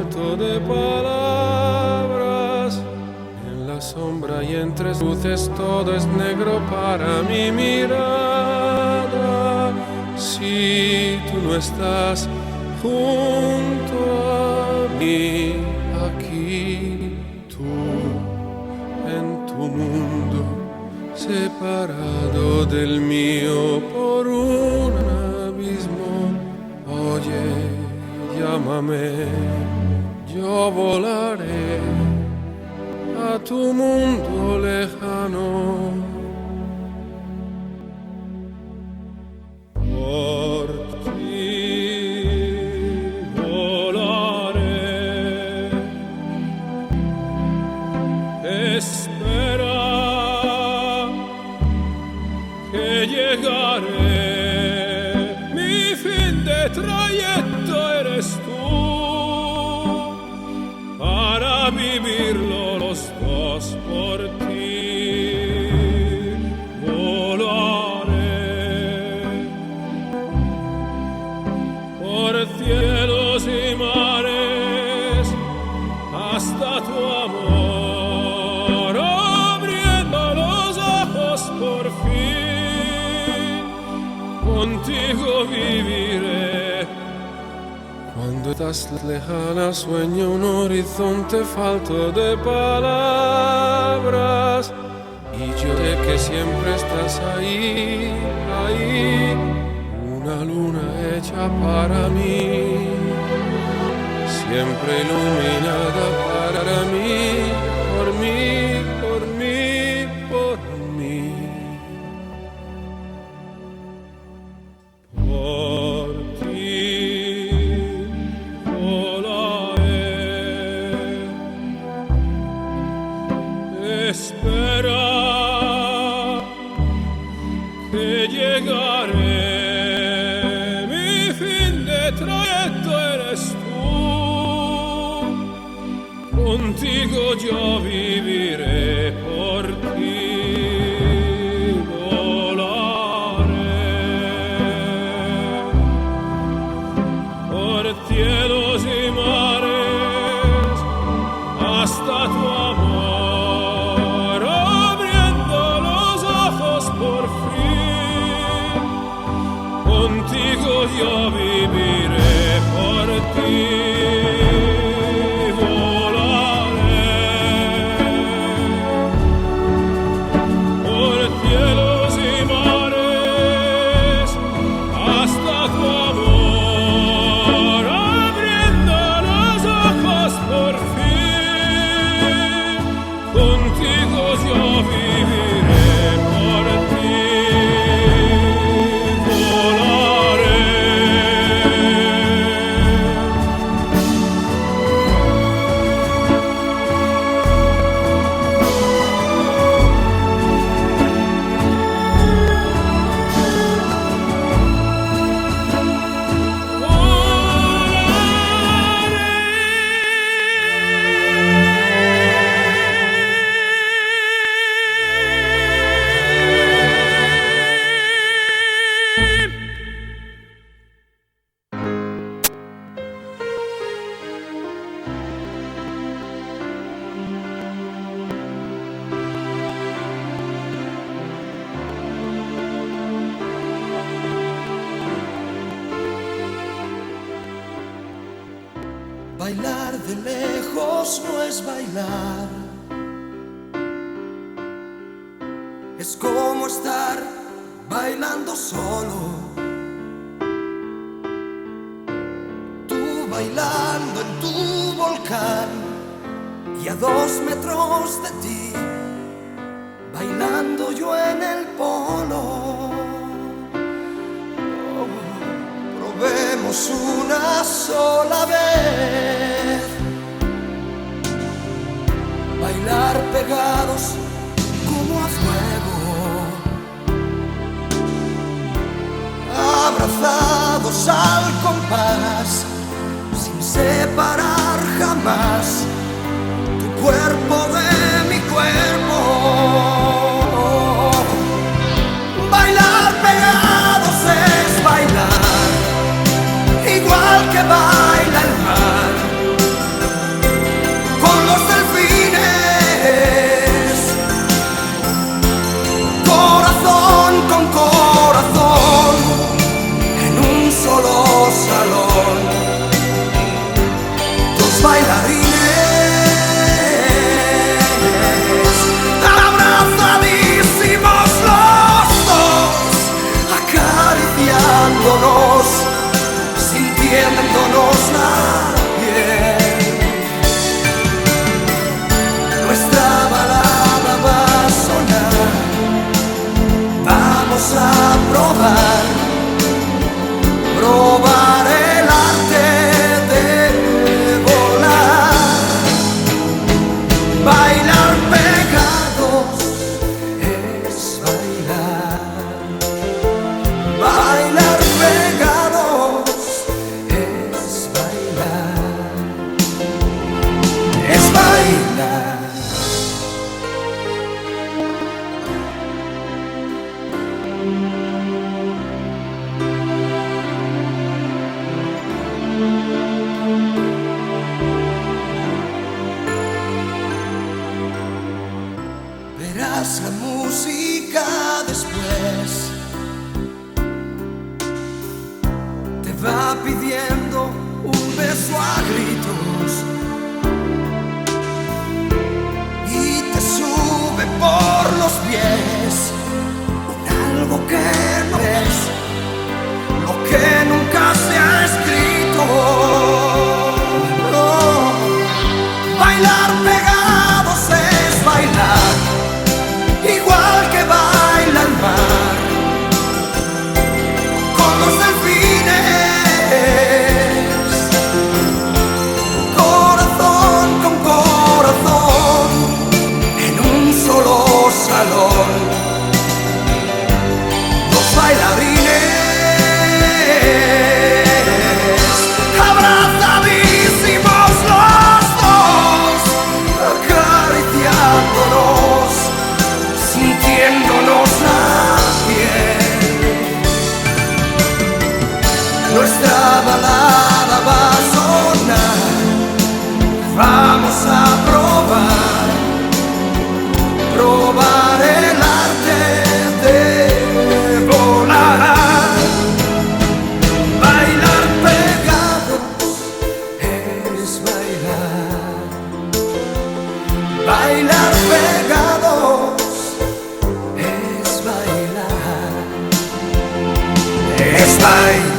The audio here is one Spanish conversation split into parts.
falto de palabras. En la sombra y entre luces todo es negro para mi mirada. Si tú no estás junto a mí, aquí tú en tu mundo, separado del mío por un abismo. Oye, llámame, yo volaré a tu mundo lejano. Por ti volaré, espera que llegaré. Mi fin de trayecto eres tú, para vivirlo los dos por ti. Por cielos y mares hasta tu amor, abriendo los ojos por fin, contigo viviré. Cuando estás lejana sueño un horizonte falto de palabras, y yo sé que siempre estás ahí, ahí. Una luna hecha para mí, siempre iluminada para mí, por mí, por mí, por mí. Por ti volaré, espera que llegaré. Trayecto eres tú, contigo yo viviré, por ti volaré. Por cielos y mares hasta tu amor, abriendo los ojos por fin, contigo yo viviré, por ti volaré. Por cielos y mares hasta tu amor, abriendo los ojos por fin, contigo yo viviré, por ti volaré. Bailar de lejos no es bailar, es como estar bailando solo. Tú bailando en tu volcán y a 2 metros de ti, bailando yo en el polo. Probemos una sola vez bailar pegados como a fuego, abrazados al compás, sin separar jamás tu cuerpo de mi cuerpo. Bailar pegados es bailar igual que baila el mar, la música después te va pidiendo un beso a gritos y te sube por los pies con algo que no es, lo que nunca se ha escrito. No, bailar pegados es bailar igual que baila el mar con los delfines, corazón con corazón en un solo salón. Los bailarines abrazadísimos los dos, acariciándonos, sintiéndonos la piel. Nuestra balada va a sonar, vamos a probar el arte de volar. Bailar pegados es bailar, bailar pegados es bailar, es bailar.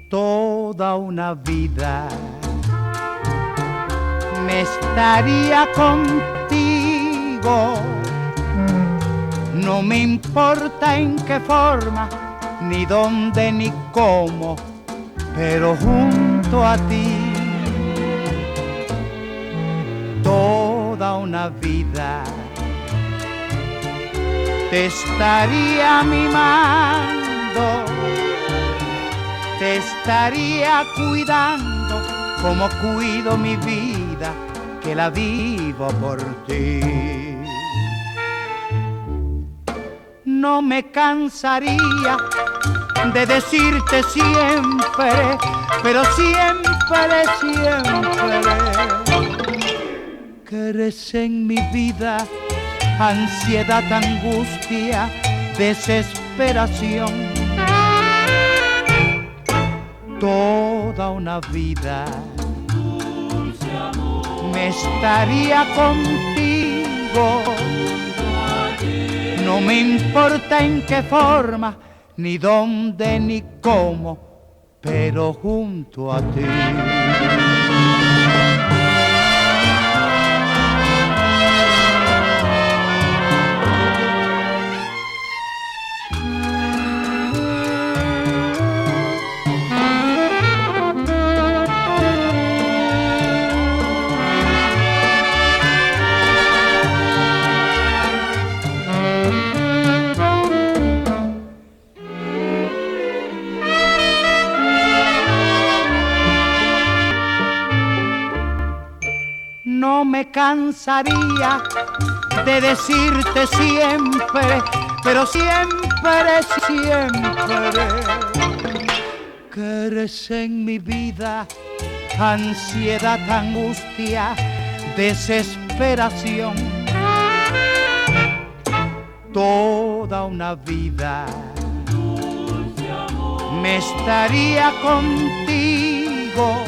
Toda una vida me estaría contigo, no me importa en qué forma, ni dónde, ni cómo, pero junto a ti. Toda una vida te estaría mimando, te estaría cuidando como cuido mi vida, que la vivo por ti. No me cansaría de decirte siempre, pero siempre, siempre, que eres en mi vida ansiedad, angustia, desesperación. Toda una vida me estaría contigo, no me importa en qué forma, ni dónde, ni cómo, pero junto a ti. No me cansaría de decirte siempre, pero siempre, siempre, que eres en mi vida ansiedad, angustia, desesperación. Toda una vida me estaría contigo,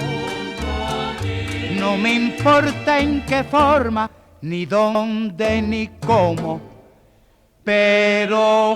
no me importa en qué forma, ni dónde, ni cómo, pero